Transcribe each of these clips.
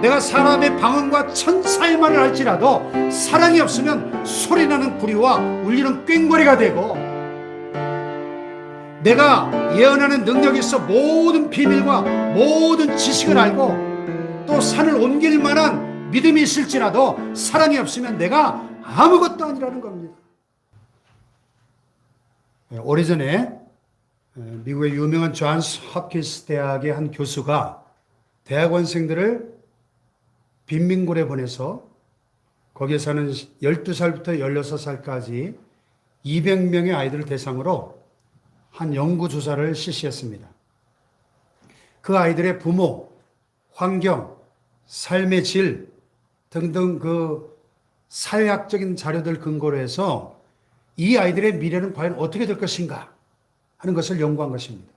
내가 사람의 방언과 천사의 말을 할지라도 사랑이 없으면 소리나는 구리와 울리는 꽹과리가 되고, 내가 예언하는 능력이 있어 모든 비밀과 모든 지식을 알고 또 산을 옮길 만한 믿음이 있을지라도 사랑이 없으면 내가 아무것도 아니라는 겁니다. 오래전에 미국의 유명한 존스 홉킨스 대학의 한 교수가 대학원생들을 빈민굴에 보내서 거기에 사는 12살부터 16살까지 200명의 아이들을 대상으로 한 연구조사를 실시했습니다. 그 아이들의 부모, 환경, 삶의 질 등등 그 사회학적인 자료들 근거로 해서 이 아이들의 미래는 과연 어떻게 될 것인가 하는 것을 연구한 것입니다.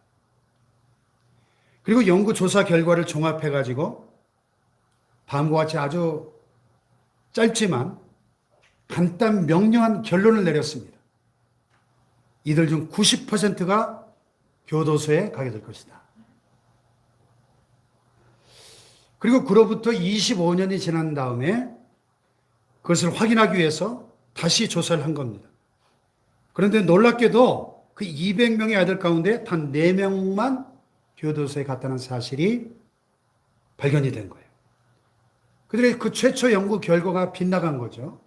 그리고 연구조사 결과를 종합해가지고 다음과 같이 아주 짧지만 간단 명료한 결론을 내렸습니다. 이들 중 90%가 교도소에 가게 될 것이다. 그리고 그로부터 25년이 지난 다음에 그것을 확인하기 위해서 다시 조사를 한 겁니다. 그런데 놀랍게도 그 200명의 아들 가운데 단 4명만 교도소에 갔다는 사실이 발견이 된 거예요. 그들의 그 최초 연구 결과가 빗나간 거죠.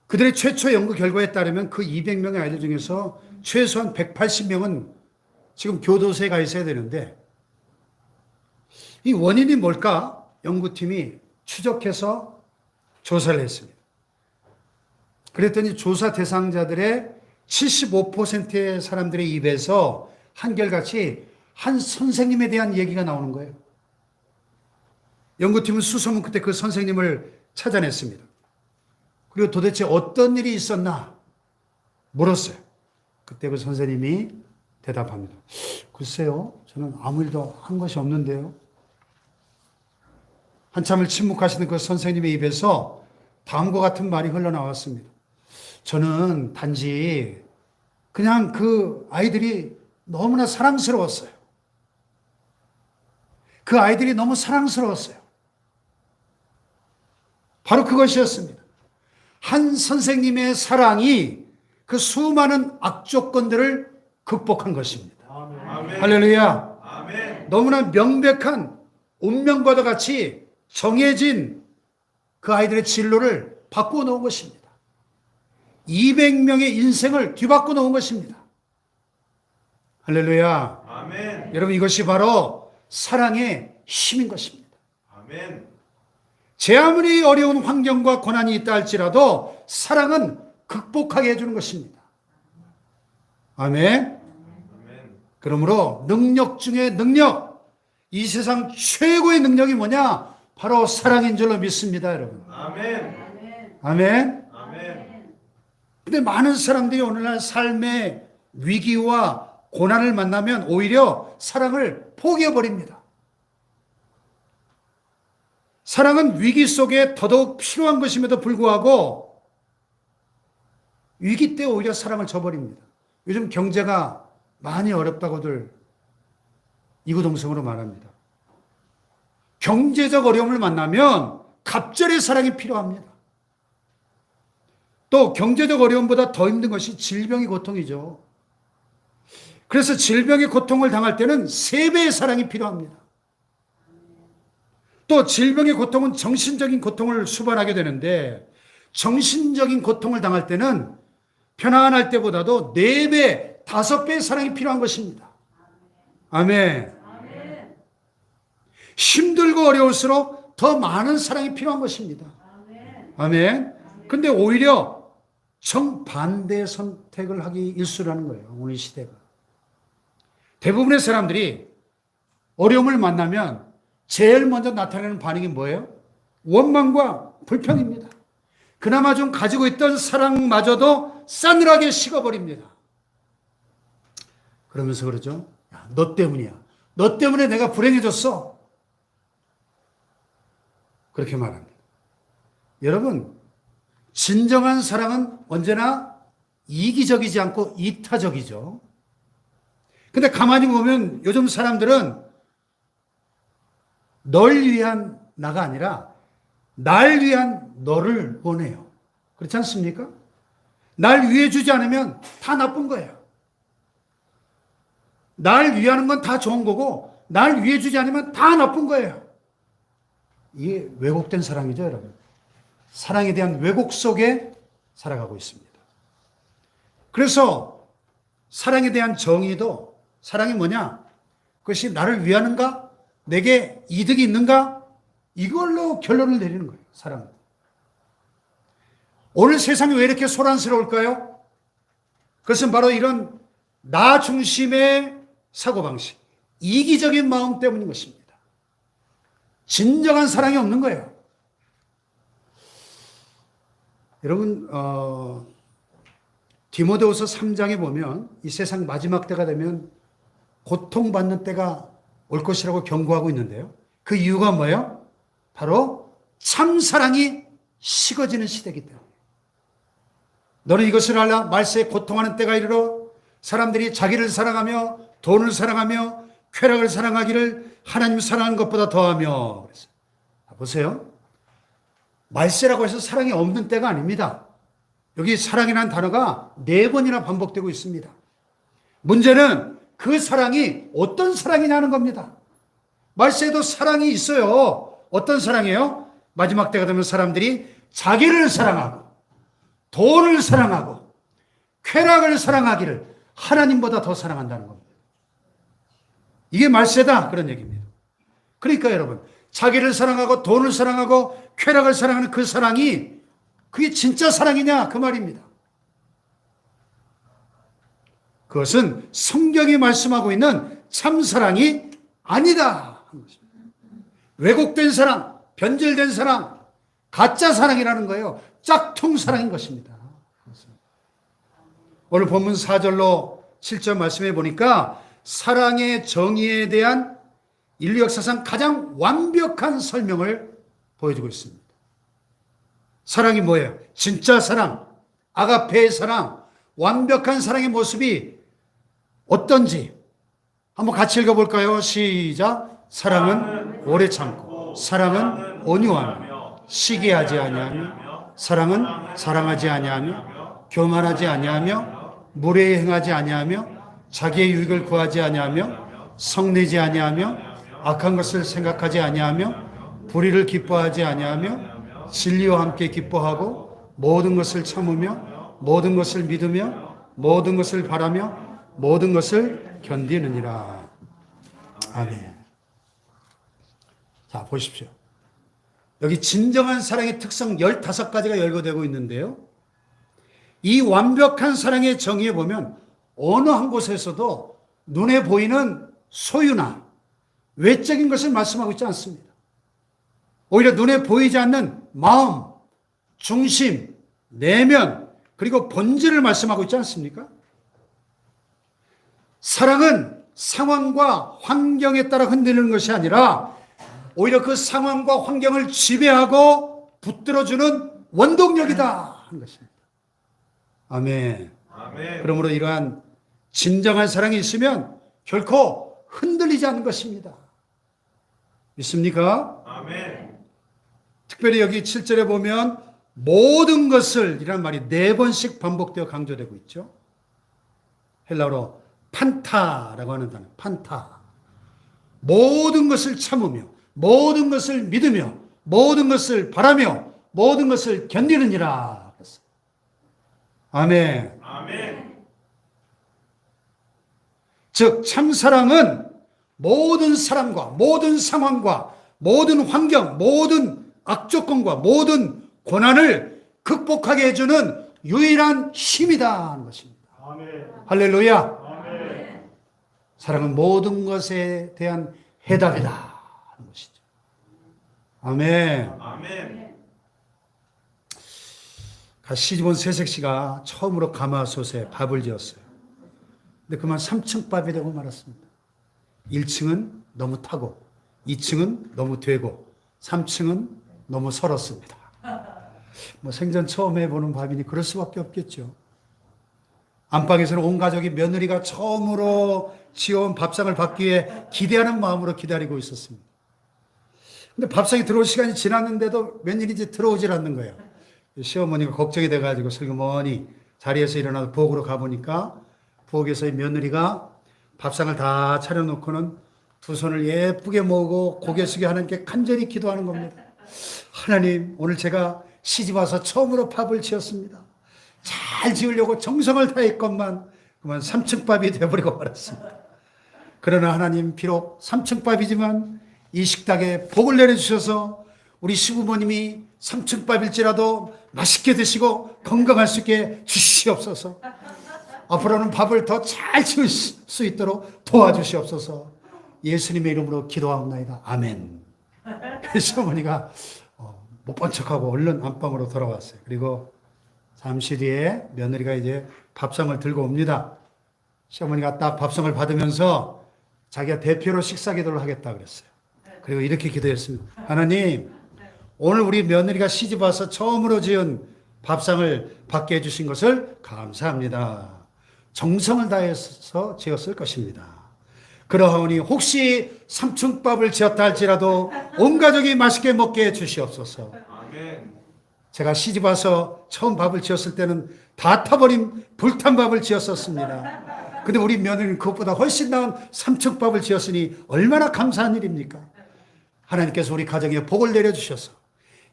그들의 최초 연구 결과에 따르면 그 200명의 아이들 중에서 최소한 180명은 지금 교도소에 가 있어야 되는데, 이 원인이 뭘까? 연구팀이 추적해서 조사를 했습니다. 그랬더니 조사 대상자들의 75%의 사람들의 입에서 한결같이 한 선생님에 대한 얘기가 나오는 거예요. 연구팀은 수소문 끝에 그 선생님을 찾아냈습니다. 그리고 도대체 어떤 일이 있었나 물었어요. 그때 그 선생님이 대답합니다. 글쎄요, 저는 아무 일도 한 것이 없는데요. 한참을 침묵하시는 그 선생님의 입에서 다음과 같은 말이 흘러나왔습니다. 저는 단지 그냥 그 아이들이 너무나 사랑스러웠어요. 그 아이들이 너무 사랑스러웠어요. 바로 그것이었습니다. 한 선생님의 사랑이 그 수많은 악조건들을 극복한 것입니다. 아멘. 할렐루야. 아멘. 너무나 명백한 운명과도 같이 정해진 그 아이들의 진로를 바꾸어 놓은 것입니다. 200명의 인생을 뒤바꿔 놓은 것입니다. 할렐루야. 아멘. 여러분, 이것이 바로 사랑의 힘인 것입니다. 아멘. 제 아무리 어려운 환경과 고난이 있다 할지라도 사랑은 극복하게 해주는 것입니다. 아멘. 그러므로 능력 중에 능력, 이 세상 최고의 능력이 뭐냐? 바로 사랑인 줄로 믿습니다, 여러분. 아멘. 아멘. 근데 많은 사람들이 오늘날 삶의 위기와 고난을 만나면 오히려 사랑을 포기해버립니다. 사랑은 위기 속에 더더욱 필요한 것임에도 불구하고 위기 때 오히려 사랑을 저버립니다. 요즘 경제가 많이 어렵다고들 이구동성으로 말합니다. 경제적 어려움을 만나면 갑절의 사랑이 필요합니다. 또 경제적 어려움보다 더 힘든 것이 질병의 고통이죠. 그래서 질병의 고통을 당할 때는 3배의 사랑이 필요합니다. 또 질병의 고통은 정신적인 고통을 수반하게 되는데, 정신적인 고통을 당할 때는 편안할 때보다도 4배, 5배의 사랑이 필요한 것입니다. 아멘. 힘들고 어려울수록 더 많은 사랑이 필요한 것입니다. 아멘. 근데 오히려 정반대의 선택을 하기 일쑤라는 거예요, 오늘 시대가. 대부분의 사람들이 어려움을 만나면 제일 먼저 나타내는 반응이 뭐예요? 원망과 불평입니다. 그나마 좀 가지고 있던 사랑마저도 싸늘하게 식어버립니다. 그러면서 그러죠. 야, 너 때문이야. 너 때문에 내가 불행해졌어. 그렇게 말합니다. 여러분, 진정한 사랑은 언제나 이기적이지 않고 이타적이죠. 근데 가만히 보면 요즘 사람들은 널 위한 나가 아니라 날 위한 너를 원해요. 그렇지 않습니까? 날 위해 주지 않으면 다 나쁜 거예요. 날 위하는 건 다 좋은 거고 날 위해 주지 않으면 다 나쁜 거예요. 이게 왜곡된 사랑이죠, 여러분. 사랑에 대한 왜곡 속에 살아가고 있습니다. 그래서 사랑에 대한 정의도 사랑이 뭐냐? 그것이 나를 위하는가? 내게 이득이 있는가? 이걸로 결론을 내리는 거예요, 사랑은. 오늘 세상이 왜 이렇게 소란스러울까요? 그것은 바로 이런 나 중심의 사고방식, 이기적인 마음 때문인 것입니다. 진정한 사랑이 없는 거예요. 여러분, 디모데후서 3장에 보면 이 세상 마지막 때가 되면 고통받는 때가 올 것이라고 경고하고 있는데요. 그 이유가 뭐예요? 바로 참사랑이 식어지는 시대이기 때문에. 너는 이것을 알라. 말세에 고통하는 때가 이르러 사람들이 자기를 사랑하며 돈을 사랑하며 쾌락을 사랑하기를 하나님 사랑하는 것보다 더하며. 그래서 보세요. 말세라고 해서 사랑이 없는 때가 아닙니다. 여기 사랑이라는 단어가 4번이나 반복되고 있습니다. 문제는 그 사랑이 어떤 사랑이냐는 겁니다. 말세에도 사랑이 있어요. 어떤 사랑이에요? 마지막 때가 되면 사람들이 자기를 사랑하고 돈을 사랑하고 쾌락을 사랑하기를 하나님보다 더 사랑한다는 겁니다. 이게 말세다, 그런 얘기입니다. 그러니까 여러분, 자기를 사랑하고 돈을 사랑하고 쾌락을 사랑하는 그 사랑이 그게 진짜 사랑이냐, 그 말입니다. 그것은 성경이 말씀하고 있는 참사랑이 아니다 하는 것입니다. 왜곡된 사랑, 변질된 사랑, 가짜 사랑이라는 거예요. 짝퉁 사랑인 것입니다. 오늘 본문 4절로 7절 말씀해 보니까 사랑의 정의에 대한 인류 역사상 가장 완벽한 설명을 보여주고 있습니다. 사랑이 뭐예요? 진짜 사랑, 아가페의 사랑, 완벽한 사랑의 모습이 어떤지 한번 같이 읽어볼까요? 시작. 사랑은 오래 참고, 사랑은 온유하며, 시기하지 아니하며, 사랑은 사랑하지 아니하며, 교만하지 아니하며, 무례히 행하지 아니하며, 자기의 유익을 구하지 아니하며, 성내지 아니하며, 악한 것을 생각하지 아니하며, 불의를 기뻐하지 아니하며, 진리와 함께 기뻐하고, 모든 것을 참으며, 모든 것을 믿으며, 모든 것을 바라며, 모든 것을 견디느니라. 아멘. 자, 보십시오. 여기 진정한 사랑의 특성 15가지가 열거되고 있는데요. 이 완벽한 사랑의 정의에 보면 어느 한 곳에서도 눈에 보이는 소유나 외적인 것을 말씀하고 있지 않습니다. 오히려 눈에 보이지 않는 마음, 중심, 내면, 그리고 본질을 말씀하고 있지 않습니까? 사랑은 상황과 환경에 따라 흔들리는 것이 아니라 오히려 그 상황과 환경을 지배하고 붙들어주는 원동력이다 하는 것입니다. 아멘. 아멘. 그러므로 이러한 진정한 사랑이 있으면 결코 흔들리지 않는 것입니다. 믿습니까? 아멘. 특별히 여기 7절에 보면 모든 것을 이라는 말이 4번씩 반복되어 강조되고 있죠. 헬라어로 판타라고 하는 단어, 판타. 모든 것을 참으며, 모든 것을 믿으며, 모든 것을 바라며, 모든 것을 견디느니라. 아멘. 아멘. 즉, 참사랑은 모든 사람과, 모든 상황과, 모든 환경, 모든 악조건과, 모든 고난을 극복하게 해주는 유일한 힘이다 하는 것입니다. 아멘. 할렐루야. 사랑은 모든 것에 대한 해답이다 하는 것이죠. 아멘. 아멘. 시집온 새색 씨가 처음으로 가마솥에 밥을 지었어요. 근데 그만 3층 밥이 되고 말았습니다. 1층은 너무 타고, 2층은 너무 되고, 3층은 너무 설었습니다. 뭐 생전 처음 해보는 밥이니 그럴 수밖에 없겠죠. 안방에서는 온 가족이 며느리가 처음으로 지어온 밥상을 받기 위해 기대하는 마음으로 기다리고 있었습니다. 근데 밥상에 들어올 시간이 지났는데도 웬일인지 들어오질 않는 거예요. 시어머니가 걱정이 돼가지고 슬그머니 자리에서 일어나서 부엌으로 가보니까 부엌에서의 며느리가 밥상을 다 차려놓고는 두 손을 예쁘게 모으고 고개 숙여 하나님께 간절히 기도하는 겁니다. 하나님, 오늘 제가 시집 와서 처음으로 밥을 지었습니다. 잘 지으려고 정성을 다했건만 그만 3층밥이 되어버리고 말았습니다. 그러나 하나님, 비록 3층밥이지만 이 식탁에 복을 내려주셔서 우리 시부모님이 3층밥일지라도 맛있게 드시고 건강할 수 있게 주시옵소서. 앞으로는 밥을 더 잘 지을 수 있도록 도와주시옵소서. 예수님의 이름으로 기도하옵나이다. 아멘. 시어머니가 못 본 척하고 얼른 안방으로 돌아왔어요. 그리고 잠시 뒤에 며느리가 이제 밥상을 들고 옵니다. 시어머니가 딱 밥상을 받으면서 자기가 대표로 식사 기도를 하겠다 그랬어요. 그리고 이렇게 기도했습니다. 하나님, 오늘 우리 며느리가 시집 와서 처음으로 지은 밥상을 받게 해주신 것을 감사합니다. 정성을 다해서 지었을 것입니다. 그러하오니 혹시 삼층밥을 지었다 할지라도 온 가족이 맛있게 먹게 해주시옵소서. 제가 시집 와서 처음 밥을 지었을 때는 다 타버린 불탄 밥을 지었었습니다. 근데 우리 며느리는 그것보다 훨씬 나은 삼층밥을 지었으니 얼마나 감사한 일입니까? 하나님께서 우리 가정에 복을 내려주셔서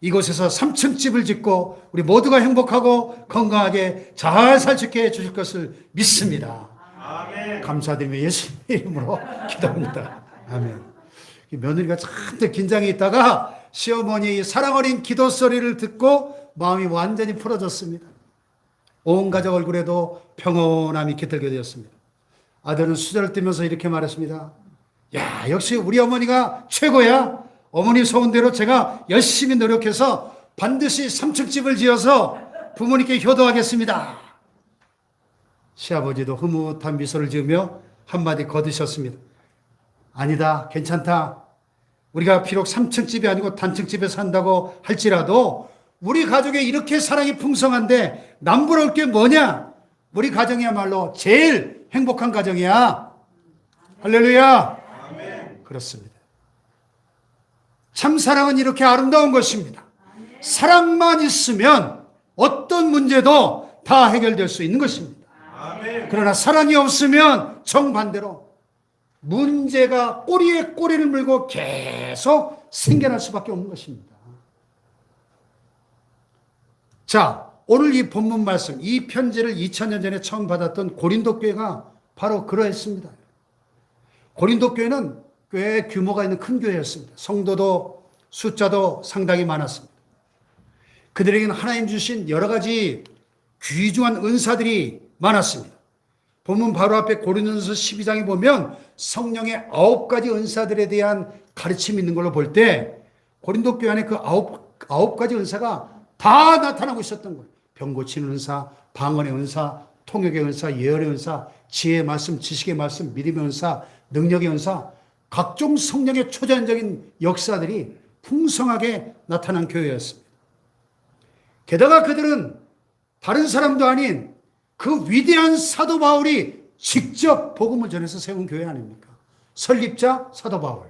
이곳에서 3층 집을 짓고 우리 모두가 행복하고 건강하게 잘 살 수 있게 해주실 것을 믿습니다. 아멘. 감사드리며 예수님의 이름으로 기도합니다. 아멘. 며느리가 잔뜩 긴장해 있다가 시어머니의 사랑 어린 기도 소리를 듣고 마음이 완전히 풀어졌습니다. 온 가족 얼굴에도 평온함이 깃들게 되었습니다. 아들은 수저를 떼면서 이렇게 말했습니다. 야, 역시 우리 어머니가 최고야. 어머니 소원대로 제가 열심히 노력해서 반드시 3층 집을 지어서 부모님께 효도하겠습니다. 시아버지도 흐뭇한 미소를 지으며 한마디 거두셨습니다. 아니다, 괜찮다. 우리가 비록 3층 집이 아니고 단층 집에 산다고 할지라도 우리 가족에 이렇게 사랑이 풍성한데 남부러울 게 뭐냐? 우리 가정이야말로 제일 행복한 가정이야. 할렐루야. 아멘. 그렇습니다. 참 사랑은 이렇게 아름다운 것입니다. 사랑만 있으면 어떤 문제도 다 해결될 수 있는 것입니다. 그러나 사랑이 없으면 정반대로 문제가 꼬리에 꼬리를 물고 계속 생겨날 수밖에 없는 것입니다. 자, 오늘 이 본문 말씀, 이 편지를 2000년 전에 처음 받았던 고린도 교회가 바로 그러했습니다. 고린도 교회는 꽤 규모가 있는 큰 교회였습니다. 성도도 숫자도 상당히 많았습니다. 그들에게는 하나님 주신 여러 가지 귀중한 은사들이 많았습니다. 본문 바로 앞에 고린도전서 12장에 보면 성령의 9가지 은사들에 대한 가르침이 있는 걸로 볼 때 고린도 교회 안에 그 9가지 은사가 다 나타나고 있었던 거예요. 병 고치는 은사, 방언의 은사, 통역의 은사, 예언의 은사, 지혜의 말씀, 지식의 말씀, 믿음의 은사, 능력의 은사, 각종 성령의 초자연적인 역사들이 풍성하게 나타난 교회였습니다. 게다가 그들은 다른 사람도 아닌 그 위대한 사도 바울이 직접 복음을 전해서 세운 교회 아닙니까? 설립자 사도 바울.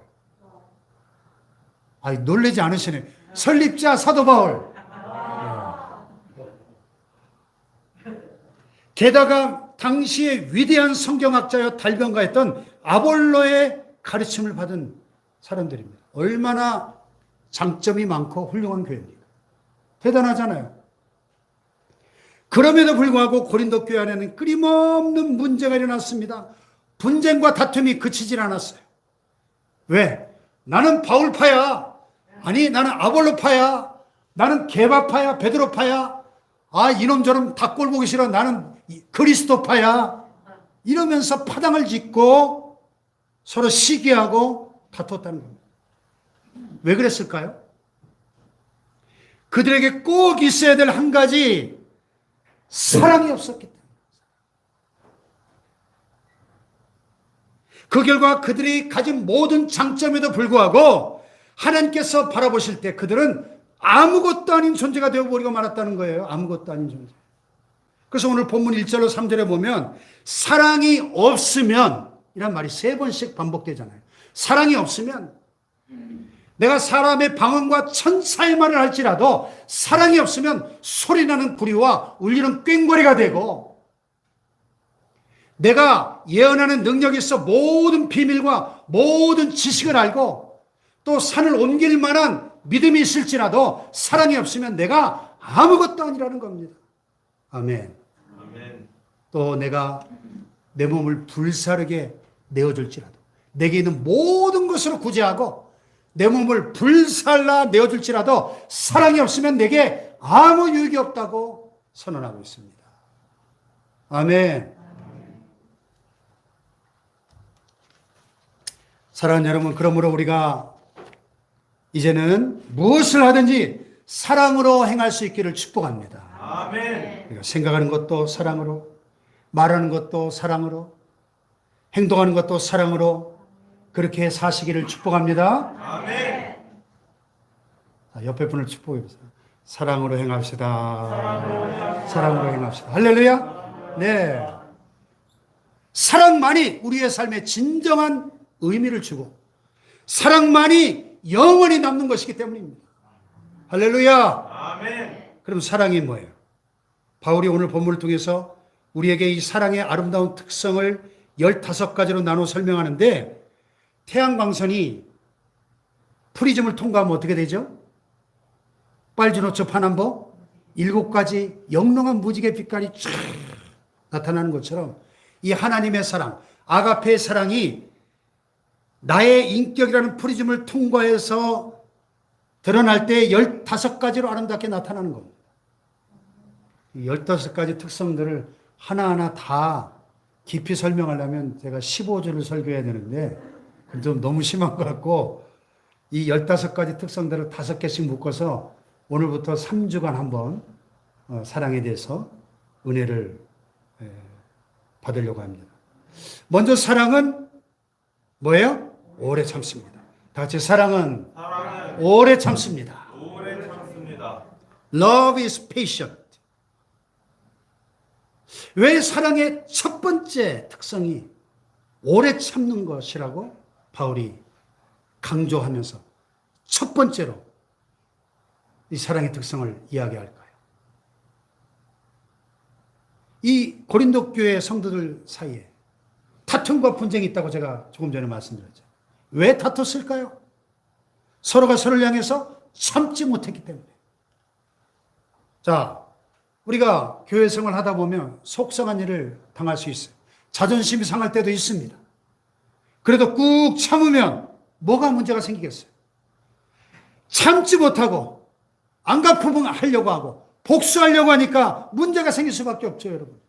아이, 놀라지 않으시네. 설립자 사도 바울. 게다가 당시에 위대한 성경학자여 달변가였던 아볼로의 가르침을 받은 사람들입니다. 얼마나 장점이 많고 훌륭한 교회입니까? 대단하잖아요. 그럼에도 불구하고 고린도 교회 안에는 끊임없는 문제가 일어났습니다. 분쟁과 다툼이 그치질 않았어요. 왜? 나는 바울파야. 아니, 나는 아볼로파야. 나는 게바파야. 베드로파야. 아, 이놈 저놈 다 꼴 보기 싫어. 나는 그리스도파야. 이러면서 파당을 짓고 서로 시기하고 다퉜다는 겁니다. 왜 그랬을까요? 그들에게 꼭 있어야 될 한 가지, 사랑이 없었기 때문에. 그 결과 그들이 가진 모든 장점에도 불구하고 하나님께서 바라보실 때 그들은 아무것도 아닌 존재가 되어버리고 말았다는 거예요. 아무것도 아닌 존재. 그래서 오늘 본문 1절로 3절에 보면 사랑이 없으면 이란 말이 3번씩 반복되잖아요. 사랑이 없으면 내가 사람의 방언과 천사의 말을 할지라도 사랑이 없으면 소리나는 구리와 울리는 꽹과리가 되고, 내가 예언하는 능력이 있어 모든 비밀과 모든 지식을 알고 또 산을 옮길 만한 믿음이 있을지라도 사랑이 없으면 내가 아무것도 아니라는 겁니다. 아멘. 아멘. 또 내가 내 몸을 불사르게 내어줄지라도, 내게 있는 모든 것으로 구제하고 내 몸을 불살라 내어줄지라도 사랑이 없으면 내게 아무 유익이 없다고 선언하고 있습니다. 아멘. 사랑하는 여러분, 그러므로 우리가 이제는 무엇을 하든지 사랑으로 행할 수 있기를 축복합니다. 아멘. 우리가 생각하는 것도 사랑으로, 말하는 것도 사랑으로, 행동하는 것도 사랑으로 그렇게 사시기를 축복합니다. 아멘. 옆에 분을 축복해 보세요. 사랑으로 행합시다. 사랑으로 행합시다. 할렐루야. 네. 사랑만이 우리의 삶에 진정한 의미를 주고 사랑만이 영원히 남는 것이기 때문입니다. 할렐루야. 아멘. 그럼 사랑이 뭐예요? 바울이 오늘 본문을 통해서 우리에게 이 사랑의 아름다운 특성을 15가지로 나눠 설명하는데, 태양광선이 프리즘을 통과하면 어떻게 되죠? 빨주노초 파남보 7가지 영롱한 무지개 빛깔이 쫙 나타나는 것처럼 이 하나님의 사랑, 아가페의 사랑이 나의 인격이라는 프리즘을 통과해서 드러날 때 15가지로 아름답게 나타나는 겁니다. 이 15가지 특성들을 하나하나 다 깊이 설명하려면 제가 15주를 설교해야 되는데 좀 너무 심한 것 같고, 이 15가지 특성들을 5개씩 묶어서 오늘부터 3주간 한번 사랑에 대해서 은혜를 받으려고 합니다. 먼저 사랑은 뭐예요? 오래 참습니다. 다 같이 사랑은 오래 참습니다. 오래 참습니다. Love is patient. 왜 사랑의 첫 번째 특성이 오래 참는 것이라고 바울이 강조하면서 첫 번째로 이 사랑의 특성을 이야기할까요? 이 고린도 교회 성도들 사이에 다툼과 분쟁이 있다고 제가 조금 전에 말씀드렸죠. 왜 다퉜을까요? 서로가 서로를 향해서 참지 못했기 때문에. 자, 우리가 교회 생활을 하다 보면 속상한 일을 당할 수 있어요. 자존심이 상할 때도 있습니다. 그래도 꾹 참으면 뭐가 문제가 생기겠어요? 참지 못하고 안 갚으면 하려고 하고 복수하려고 하니까 문제가 생길 수밖에 없죠, 여러분.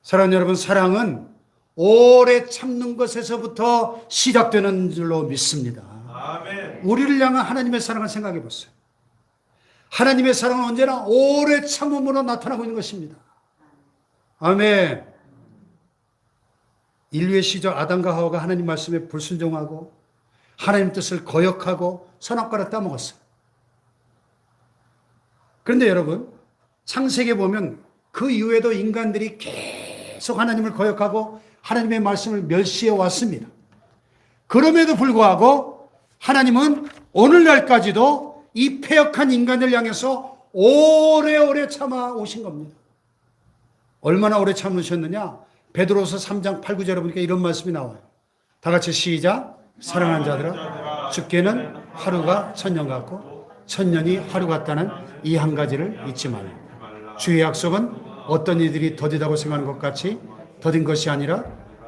사랑하는 여러분, 사랑은 오래 참는 것에서부터 시작되는 줄로 믿습니다. 아멘. 우리를 향한 하나님의 사랑을 생각해 보세요. 하나님의 사랑은 언제나 오래 참음으로 나타나고 있는 것입니다. 아멘. 인류의 시절 아담과 하와가 하나님 말씀에 불순종하고 하나님 뜻을 거역하고 선악과를 따먹었어요. 그런데 여러분, 창세기에 보면 그 이후에도 인간들이 계속 하나님을 거역하고 하나님의 말씀을 멸시해 왔습니다. 그럼에도 불구하고 하나님은 오늘날까지도 이 패역한 인간을 향해서 오래오래 참아 오신 겁니다. 얼마나 오래 참으셨느냐? 베드로서 3장 8, 9절에 보니까 이런 말씀이 나와요. 다 같이 시작. 사랑하는 자들아, 주께는 하루가 천년 같고 천년이 하루 같다는 이 한 가지를 잊지 말라. 주의 약속은 어떤 이들이 더디다고 생각하는 것 같이 더딘 것이 아니라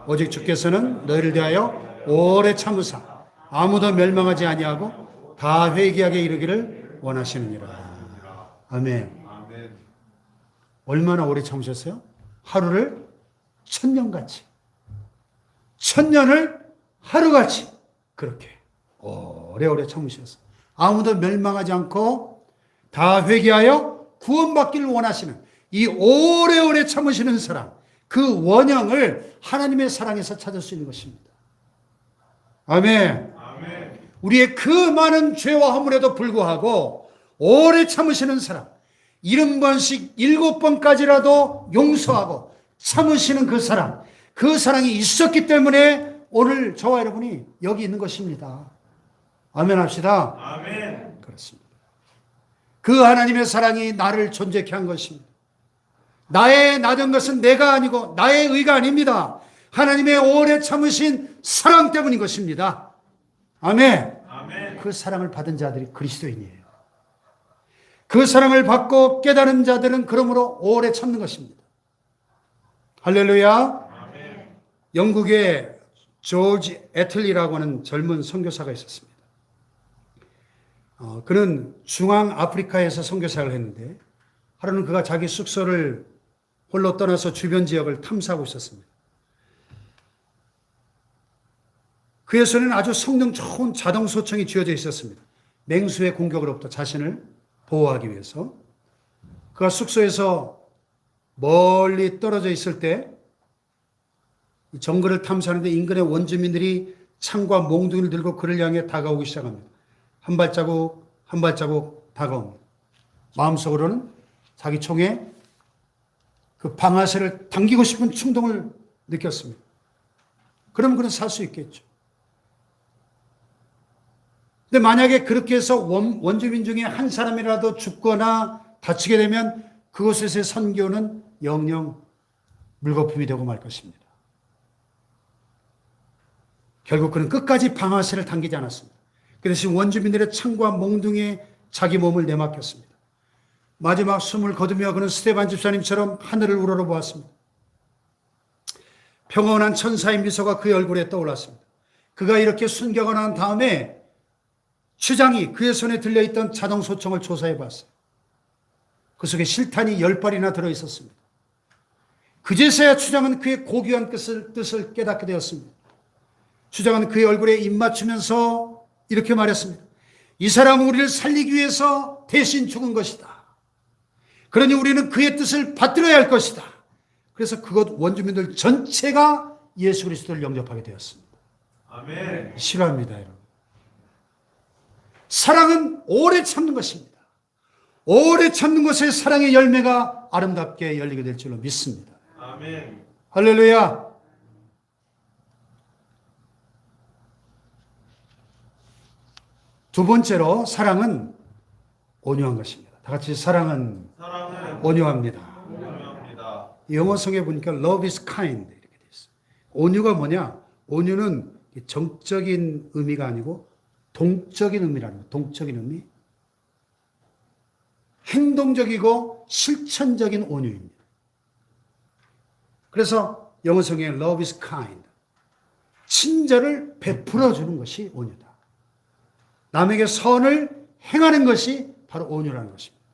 오직 주께서는 너희를 대하여 오래 참으사 아무도 멸망하지 아니하고 다 회개하게 이르기를 원하시느니라. 아멘. 얼마나 오래 참으셨어요? 하루를 천년같이, 천년을 하루같이 그렇게 오래오래 참으셨어요. 아무도 멸망하지 않고 다 회개하여 구원받기를 원하시는 이 오래오래 참으시는 사랑, 그 원형을 하나님의 사랑에서 찾을 수 있는 것입니다. 아멘. 아멘. 우리의 그 많은 죄와 허물에도 불구하고 오래 참으시는 사랑, 70번씩 7번까지라도 용서하고 참으시는 그 사랑, 그 사랑이 있었기 때문에 오늘 저와 여러분이 여기 있는 것입니다. 아멘 합시다. 아멘. 그렇습니다. 그 하나님의 사랑이 나를 존재케 한 것입니다. 나의 나된 것은 내가 아니고 나의 의가 아닙니다. 하나님의 오래 참으신 사랑 때문인 것입니다. 아멘. 아멘. 그 사랑을 받은 자들이 그리스도인이에요. 그 사랑을 받고 깨달은 자들은 그러므로 오래 참는 것입니다. 할렐루야. 아멘. 영국에 조지 애틀리라고 하는 젊은 선교사가 있었습니다. 그는 중앙 아프리카에서 선교사를 했는데 하루는 그가 자기 숙소를 홀로 떠나서 주변 지역을 탐사하고 있었습니다. 그의 손에는 아주 성능 좋은 자동 소총이 쥐어져 있었습니다. 맹수의 공격으로부터 자신을 보호하기 위해서. 그가 숙소에서 멀리 떨어져 있을 때 정글을 탐사하는데 인근의 원주민들이 창과 몽둥이를 들고 그를 향해 다가오기 시작합니다. 한 발자국 한 발자국 다가옵니다. 마음속으로는 자기 총에 그 방아쇠를 당기고 싶은 충동을 느꼈습니다. 그러면 그는 살 수 있겠죠. 근데 만약에 그렇게 해서 원주민 중에 한 사람이라도 죽거나 다치게 되면 그곳에서의 선교는 영영 물거품이 되고 말 것입니다. 결국 그는 끝까지 방아쇠를 당기지 않았습니다. 그 대신 원주민들의 창과 몽둥이에 자기 몸을 내맡겼습니다. 마지막 숨을 거두며 그는 스데반 집사님처럼 하늘을 우러러보았습니다. 평온한 천사의 미소가 그의 얼굴에 떠올랐습니다. 그가 이렇게 순교하고 난 다음에 추장이 그의 손에 들려있던 자동소총을 조사해 봤어요. 그 속에 실탄이 10발이나 들어있었습니다. 그제서야 추장은 그의 고귀한 뜻을 깨닫게 되었습니다. 추장은 그의 얼굴에 입 맞추면서 이렇게 말했습니다. 이 사람은 우리를 살리기 위해서 대신 죽은 것이다. 그러니 우리는 그의 뜻을 받들어야 할 것이다. 그래서 그곳 원주민들 전체가 예수 그리스도를 영접하게 되었습니다. 아멘. 싫어합니다, 여러분. 사랑은 오래 참는 것입니다. 오래 참는 것에 사랑의 열매가 아름답게 열리게 될 줄로 믿습니다. 아멘. 할렐루야. 두 번째로 사랑은 온유한 것입니다. 다 같이 사랑은 온유합니다. 온유합니다. 영어성에 보니까 love is kind 이렇게 돼 있어요. 온유가 뭐냐? 온유는 정적인 의미가 아니고 동적인 의미라는 거예요. 동적인 의미. 행동적이고 실천적인 온유입니다. 그래서 영어성에 love is kind. 친절을 베풀어 주는 것이 온유다. 남에게 선을 행하는 것이 바로 온유라는 것입니다.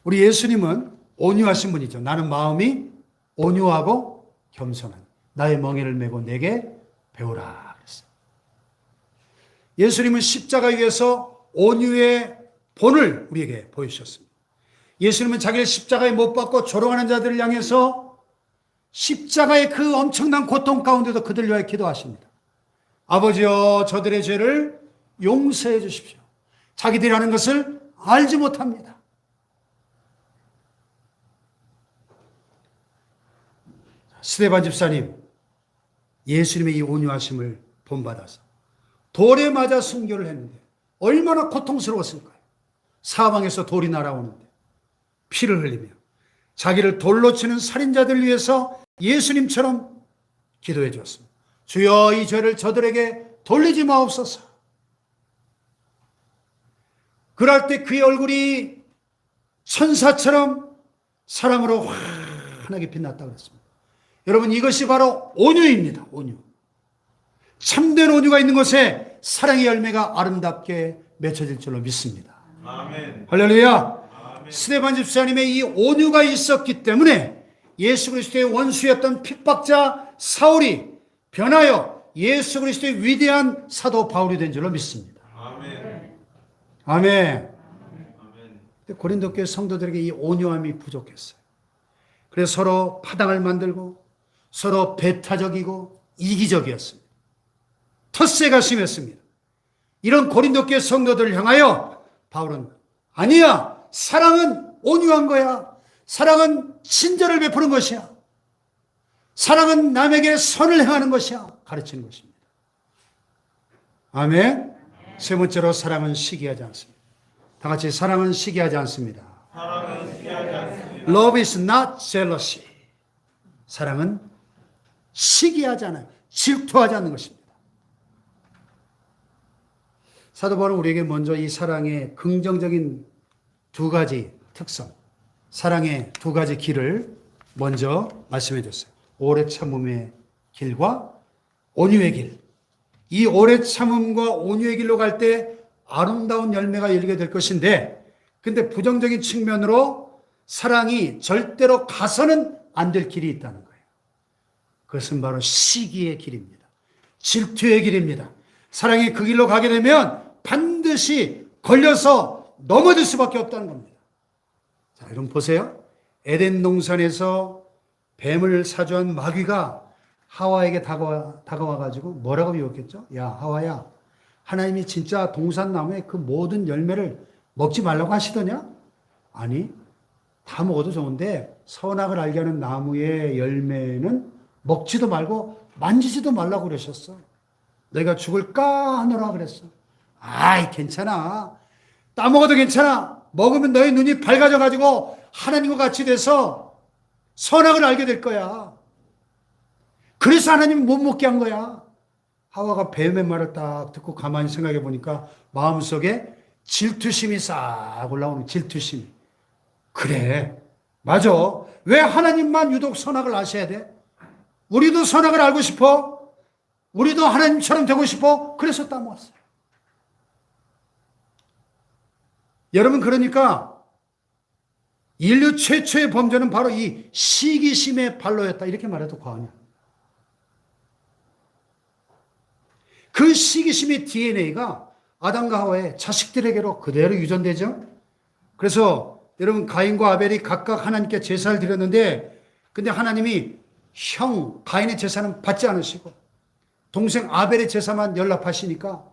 우리 예수님은 온유하신 분이죠. 나는 마음이 온유하고 겸손한 나의 멍에를 메고 내게 배우라 그랬어요. 예수님은 십자가 위에서 온유의 본을 우리에게 보여주셨습니다. 예수님은 자기를 십자가에 못 박고 조롱하는 자들을 향해서 십자가의 그 엄청난 고통 가운데도 그들을 위하여 기도하십니다. 아버지여 저들의 죄를 용서해 주십시오. 자기들이 하는 것을 알지 못합니다. 스데반 집사님, 예수님의 이 온유하심을 본받아서 돌에 맞아 순교를 했는데 얼마나 고통스러웠을까요? 사방에서 돌이 날아오는데 피를 흘리며 자기를 돌로 치는 살인자들을 위해서 예수님처럼 기도해 주었습니다. 주여 이 죄를 저들에게 돌리지 마옵소서. 그럴 때 그의 얼굴이 천사처럼 사랑으로 환하게 빛났다고 그랬습니다. 여러분 이것이 바로 온유입니다. 온유. 참된 온유가 있는 곳에 사랑의 열매가 아름답게 맺혀질 줄로 믿습니다. 아멘. 할렐루야. 아멘. 스데반 집사님의 이 온유가 있었기 때문에 예수 그리스도의 원수였던 핍박자 사울이 변하여 예수 그리스도의 위대한 사도 바울이 된 줄로 믿습니다. 아멘. 아멘. 아멘. 고린도 교회 성도들에게 이 온유함이 부족했어요. 그래서 서로 파당을 만들고 서로 배타적이고 이기적이었습니다. 텃세가 심했습니다. 이런 고린도 교회 성도들을 향하여 바울은 아니야. 사랑은 온유한 거야. 사랑은 친절을 베푸는 것이야. 사랑은 남에게 선을 행하는 것이야. 가르치는 것입니다. 아멘. 세 번째로 사랑은 시기하지 않습니다. 다 같이 사랑은 시기하지 않습니다. 사랑은 시기하지 않습니다. Love is not jealousy. 사랑은 시기하지 않아요. 질투하지 않는 것입니다. 사도 바울은 우리에게 먼저 이 사랑의 긍정적인 두 가지 특성, 사랑의 두 가지 길을 먼저 말씀해 줬어요. 오래 참음의 길과 온유의 길. 이 오래 참음과 온유의 길로 갈 때 아름다운 열매가 열리게 될 것인데, 근데 부정적인 측면으로 사랑이 절대로 가서는 안 될 길이 있다는 거예요. 그것은 바로 시기의 길입니다. 질투의 길입니다. 사랑이 그 길로 가게 되면 반드시 걸려서 넘어질 수밖에 없다는 겁니다. 자, 여러분 보세요. 에덴 동산에서 뱀을 사주한 마귀가 하와에게 다가와가지고 뭐라고 비웠겠죠? 야, 하와야, 하나님이 진짜 동산나무의 그 모든 열매를 먹지 말라고 하시더냐? 아니, 다 먹어도 좋은데 선악을 알게 하는 나무의 열매는 먹지도 말고 만지지도 말라고 그러셨어. 내가 죽을까 하노라 그랬어. 아이, 괜찮아. 따먹어도 괜찮아. 먹으면 너의 눈이 밝아져가지고 하나님과 같이 돼서 선악을 알게 될 거야. 그래서 하나님이 못 먹게 한 거야. 하와가 뱀의 말을 딱 듣고 가만히 생각해 보니까 마음속에 질투심이 싹 올라오는 질투심이. 그래, 맞아. 왜 하나님만 유독 선악을 아셔야 돼? 우리도 선악을 알고 싶어? 우리도 하나님처럼 되고 싶어? 그래서 따먹었어요. 여러분, 그러니까 인류 최초의 범죄는 바로 이 시기심의 발로였다. 이렇게 말해도 과언이야. 그 시기심의 DNA가 아담과 하와의 자식들에게로 그대로 유전되죠. 그래서 여러분, 가인과 아벨이 각각 하나님께 제사를 드렸는데, 근데 하나님이 형 가인의 제사는 받지 않으시고 동생 아벨의 제사만 연락하시니까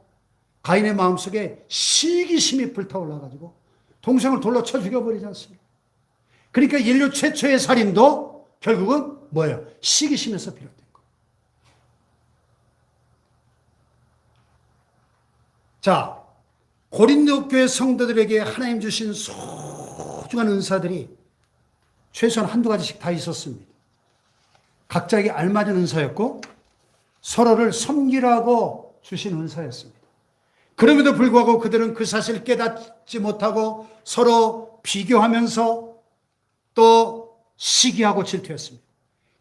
가인의 마음속에 시기심이 불타올라가지고 동생을 돌로 쳐 죽여버리지 않습니까? 그러니까 인류 최초의 살인도 결국은 뭐예요? 시기심에서 비롯된 거예요. 자, 고린도 교회 성도들에게 하나님 주신 소중한 은사들이 최소한 한두 가지씩 다 있었습니다. 각자에게 알맞은 은사였고 서로를 섬기라고 주신 은사였습니다. 그럼에도 불구하고 그들은 그 사실을 깨닫지 못하고 서로 비교하면서 또 시기하고 질투했습니다.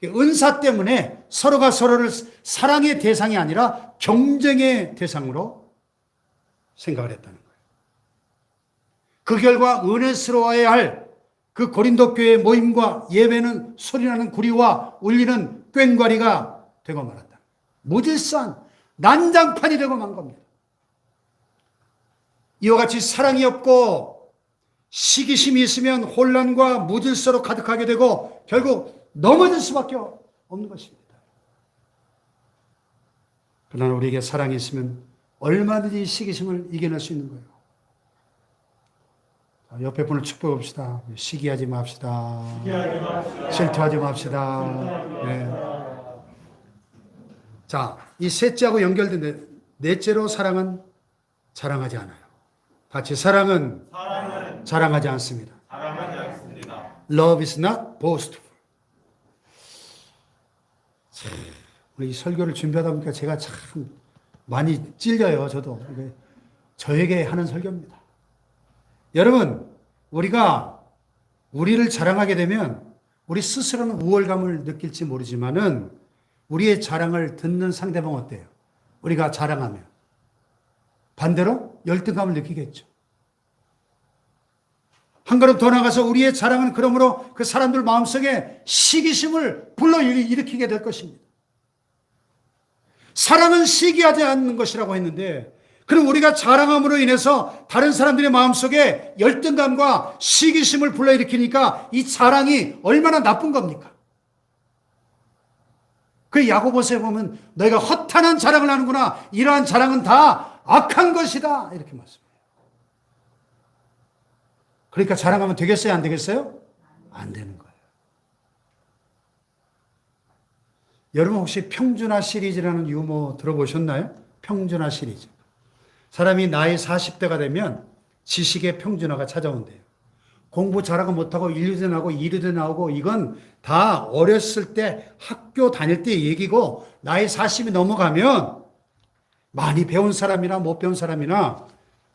은사 때문에 서로가 서로를 사랑의 대상이 아니라 경쟁의 대상으로 생각을 했다는 거예요. 그 결과 은혜스러워야 할 그 고린도 교회 모임과 예배는 소리나는 구리와 울리는 꽹과리가 되고 말았다. 무질서한 난장판이 되고 만 겁니다. 이와 같이 사랑이 없고 시기심이 있으면 혼란과 무질서로 가득하게 되고 결국 넘어질 수밖에 없는 것입니다. 그러나 우리에게 사랑이 있으면 얼마든지 시기심을 이겨낼 수 있는 거예요. 옆에 분을 축복해 봅시다. 시기하지 맙시다. 질투하지 맙시다. 네. 자, 이 셋째하고 연결된 넷째로 사랑은 자랑하지 않아요. 같이 사랑은 자랑하지 않습니다. 사랑하지 않습니다. Love is not boastful. 이 설교를 준비하다 보니까 제가 참 많이 찔려요. 저도. 저에게 하는 설교입니다. 여러분, 우리가 우리를 자랑하게 되면 우리 스스로는 우월감을 느낄지 모르지만은 우리의 자랑을 듣는 상대방 어때요? 우리가 자랑하면 반대로 열등감을 느끼겠죠. 한 걸음 더 나가서 우리의 자랑은 그러므로 그 사람들 마음속에 시기심을 불러일으키게 될 것입니다. 사랑은 시기하지 않는 것이라고 했는데, 그럼 우리가 자랑함으로 인해서 다른 사람들의 마음속에 열등감과 시기심을 불러일으키니까 이 자랑이 얼마나 나쁜 겁니까? 그 야고보서에 보면 너희가 허탄한 자랑을 하는구나. 이러한 자랑은 다 악한 것이다. 이렇게 말씀해요. 그러니까 자랑하면 되겠어요? 안 되겠어요? 안 되는 거예요. 여러분 혹시 평준화 시리즈라는 유머 들어보셨나요? 평준화 시리즈. 사람이 나이 40대가 되면 지식의 평준화가 찾아온대요. 공부 잘하고 못하고 1류대 나오고 2류대 나오고 이건 다 어렸을 때 학교 다닐 때 얘기고 나이 40이 넘어가면 많이 배운 사람이나 못 배운 사람이나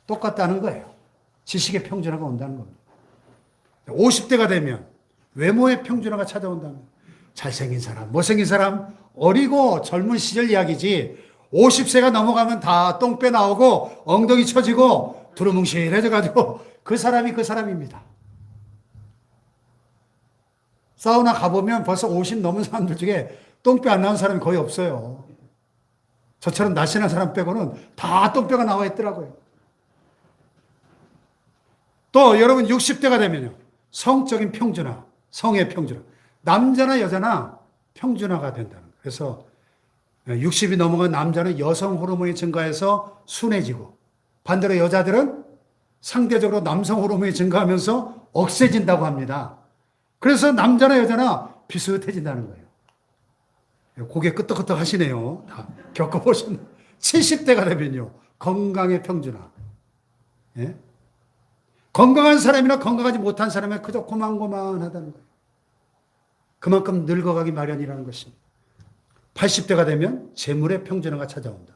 똑같다는 거예요. 지식의 평준화가 온다는 겁니다. 50대가 되면 외모의 평준화가 찾아온다는 거예요. 잘생긴 사람, 못생긴 사람, 어리고 젊은 시절 이야기지 50세가 넘어가면 다 똥배 나오고 엉덩이 처지고 두루뭉실해져가지고 그 사람이 그 사람입니다. 사우나 가보면 벌써 50 넘은 사람들 중에 똥배 안 나온 사람이 거의 없어요. 저처럼 날씬한 사람 빼고는 다 똥배가 나와 있더라고요. 또 여러분 60대가 되면요. 성적인 평준화, 성의 평준화. 남자나 여자나 평준화가 된다는 거예요. 그래서 60이 넘어간 남자는 여성 호르몬이 증가해서 순해지고 반대로 여자들은 상대적으로 남성 호르몬이 증가하면서 억세진다고 합니다. 그래서 남자나 여자나 비슷해진다는 거예요. 고개 끄덕끄덕 하시네요. 다 겪어보셨나요? 70대가 되면요. 건강의 평준화. 예? 건강한 사람이나 건강하지 못한 사람이 그저 고만고만하다는 거예요. 그만큼 늙어가기 마련이라는 것입니다. 80대가 되면 재물의 평준화가 찾아온다.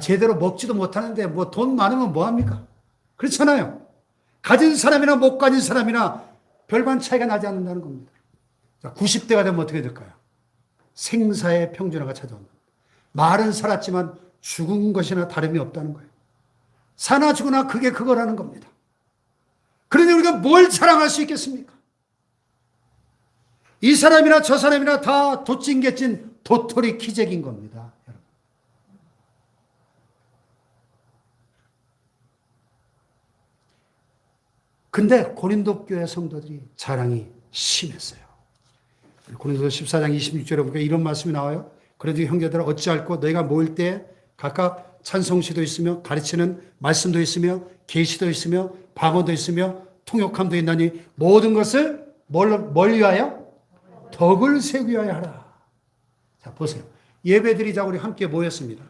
제대로 먹지도 못하는데 뭐 돈 많으면 뭐합니까? 그렇잖아요. 가진 사람이나 못 가진 사람이나 별반 차이가 나지 않는다는 겁니다. 자, 90대가 되면 어떻게 될까요? 생사의 평준화가 찾아온다. 말은 살았지만 죽은 것이나 다름이 없다는 거예요. 사나 죽으나 그게 그거라는 겁니다. 그런데 우리가 뭘 자랑할 수 있겠습니까? 이 사람이나 저 사람이나 다 도찐개찐 도토리 키재기인 겁니다. 여러분. 근데 고린도 교회 성도들이 자랑이 심했어요. 고린도서 14장 26절에 보니까 이런 말씀이 나와요. 그래도 형제들아 어찌할꼬 너희가 모일 때 각각 찬송시도 있으며 가르치는 말씀도 있으며 계시도 있으며 방언도 있으며 통역함도 있나니 모든 것을 뭘 위하여? 덕을 세우기 위하여 하라. 자, 보세요. 예배드리자고 우리 함께 모였습니다.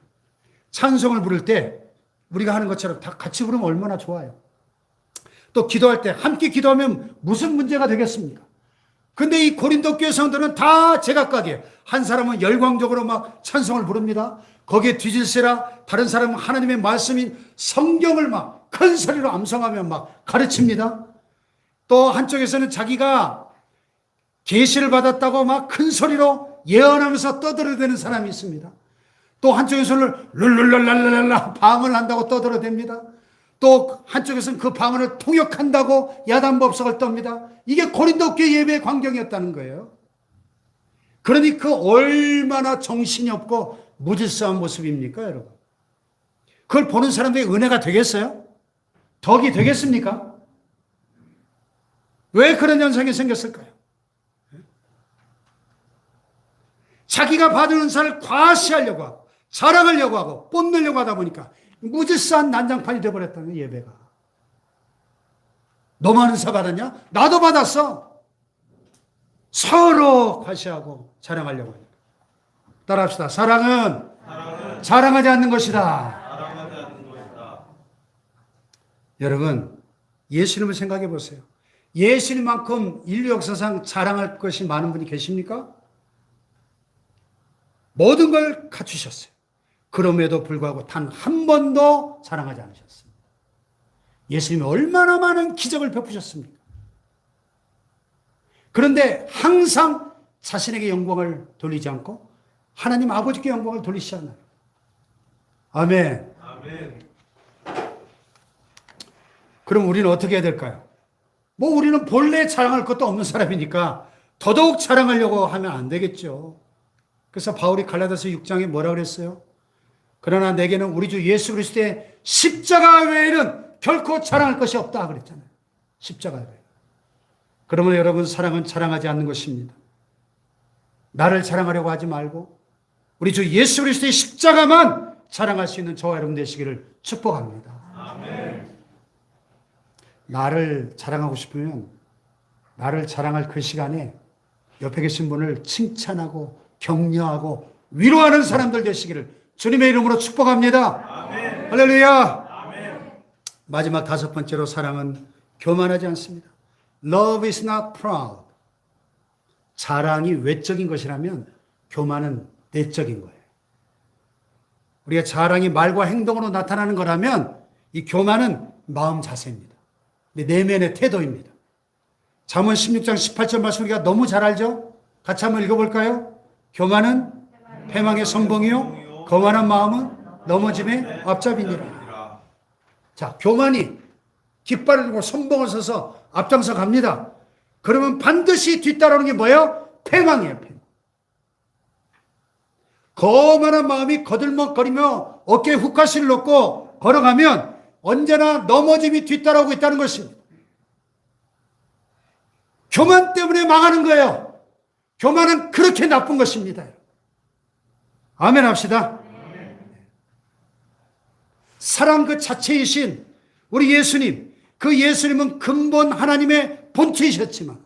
찬송을 부를 때 우리가 하는 것처럼 다 같이 부르면 얼마나 좋아요. 또 기도할 때 함께 기도하면 무슨 문제가 되겠습니까? 근데 이 고린도 교회 성도는 다 제각각이에요. 한 사람은 열광적으로 막 찬송을 부릅니다. 거기에 뒤질세라 다른 사람은 하나님의 말씀인 성경을 막 큰 소리로 암송하며 막 가르칩니다. 또 한쪽에서는 자기가 계시를 받았다고 막 큰 소리로 예언하면서 떠들어대는 사람이 있습니다. 또 한쪽에서는 룰룰랄랄랄라 방언을 한다고 떠들어댑니다. 또 한쪽에서는 그 방언을 통역한다고 야단법석을 떱니다. 이게 고린도 교회 예배의 광경이었다는 거예요. 그러니 그 얼마나 정신이 없고 무질서한 모습입니까, 여러분? 그걸 보는 사람들이 은혜가 되겠어요? 덕이 되겠습니까? 왜 그런 현상이 생겼을까요? 자기가 받은 은사를 과시하려고 하고 자랑하려고 하고 뽐내려고 하다 보니까 무질서한 난장판이 되어버렸다는 예배가. 너만 은사 받았냐? 나도 받았어. 서로 과시하고 자랑하려고 하니까. 따라합시다. 사랑은 자랑하지 않는 것이다. 여러분, 예수님을 생각해 보세요. 예수님만큼 인류 역사상 자랑할 것이 많은 분이 계십니까? 모든 걸 갖추셨어요. 그럼에도 불구하고 단 한 번도 자랑하지 않으셨습니다. 예수님이 얼마나 많은 기적을 베푸셨습니까? 그런데 항상 자신에게 영광을 돌리지 않고 하나님 아버지께 영광을 돌리시지 않나요? 아멘. 아멘. 그럼 우리는 어떻게 해야 될까요? 뭐 우리는 본래 자랑할 것도 없는 사람이니까 더더욱 자랑하려고 하면 안 되겠죠. 그래서 바울이 갈라디아서 6장에 뭐라 그랬어요? 그러나 내게는 우리 주 예수 그리스도의 십자가 외에는 결코 자랑할 것이 없다 그랬잖아요. 십자가 외에. 그러면 여러분, 사랑은 자랑하지 않는 것입니다. 나를 자랑하려고 하지 말고 우리 주 예수 그리스도의 십자가만 자랑할 수 있는 저와 여러분 되시기를 축복합니다. 아멘. 나를 자랑하고 싶으면 나를 자랑할 그 시간에 옆에 계신 분을 칭찬하고 격려하고 위로하는 사람들 되시기를 주님의 이름으로 축복합니다. 아멘. 할렐루야. 아멘. 마지막 다섯 번째로 사랑은 교만하지 않습니다. Love is not proud. 자랑이 외적인 것이라면 교만은 내적인 거예요. 우리가 자랑이 말과 행동으로 나타나는 거라면 이 교만은 마음 자세입니다. 내면의 태도입니다. 잠언 16장 18절 말씀 우리가 너무 잘 알죠? 같이 한번 읽어볼까요? 교만은 패망의 선봉이요 거만한 마음은 넘어짐의 앞잡이니라. 자, 교만이 깃발을 들고 선봉을 서서 앞장서 갑니다. 그러면 반드시 뒤따라오는 게 뭐예요? 패망이에요. 패망. 거만한 마음이 거들먹거리며 어깨에 훅가시를 놓고 걸어가면 언제나 넘어짐이 뒤따라오고 있다는 것입니다. 교만 때문에 망하는 거예요. 교만은 그렇게 나쁜 것입니다. 아멘 합시다. 사랑 그 자체이신 우리 예수님, 그 예수님은 근본 하나님의 본체이셨지만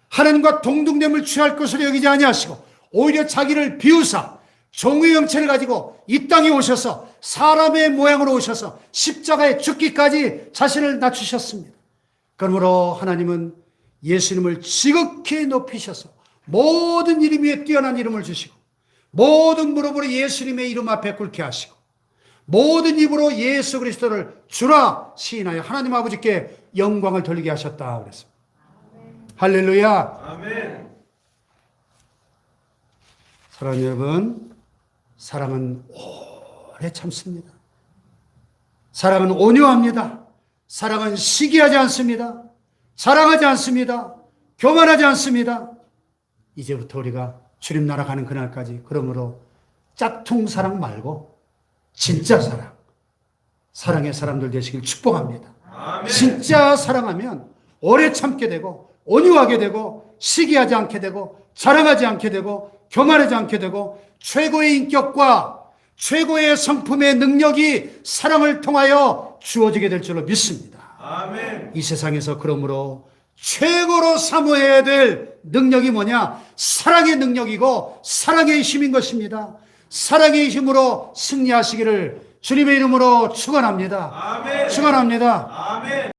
하나님과 동등됨을 취할 것으로 여기지 아니하시고 오히려 자기를 비우사 종의 형체를 가지고 이 땅에 오셔서 사람의 모양으로 오셔서 십자가에 죽기까지 자신을 낮추셨습니다. 그러므로 하나님은 예수님을 지극히 높이셔서 모든 이름 위에 뛰어난 이름을 주시고 모든 무릎으로 예수님의 이름 앞에 꿇게 하시고 모든 입으로 예수 그리스도를 주라 시인하여 하나님 아버지께 영광을 돌리게 하셨다 그랬습니다. 할렐루야. 아멘. 사랑하는 여러분, 사랑은 오래 참습니다. 사랑은 온유합니다. 사랑은 시기하지 않습니다. 사랑하지 않습니다. 교만하지 않습니다. 이제부터 우리가 주님 나라 가는 그날까지 그러므로 짝퉁 사랑 말고 진짜 사랑, 사랑의 사람들 되시길 축복합니다. 아멘. 진짜 사랑하면 오래 참게 되고 온유하게 되고 시기하지 않게 되고 자랑하지 않게 되고 교만하지 않게 되고 최고의 인격과 최고의 성품의 능력이 사랑을 통하여 주어지게 될 줄로 믿습니다. 아멘. 이 세상에서 그러므로 최고로 사모해야 될 능력이 뭐냐? 사랑의 능력이고 사랑의 힘인 것입니다. 사랑의 힘으로 승리하시기를 주님의 이름으로 축원합니다. 아멘. 축원합니다. 아멘.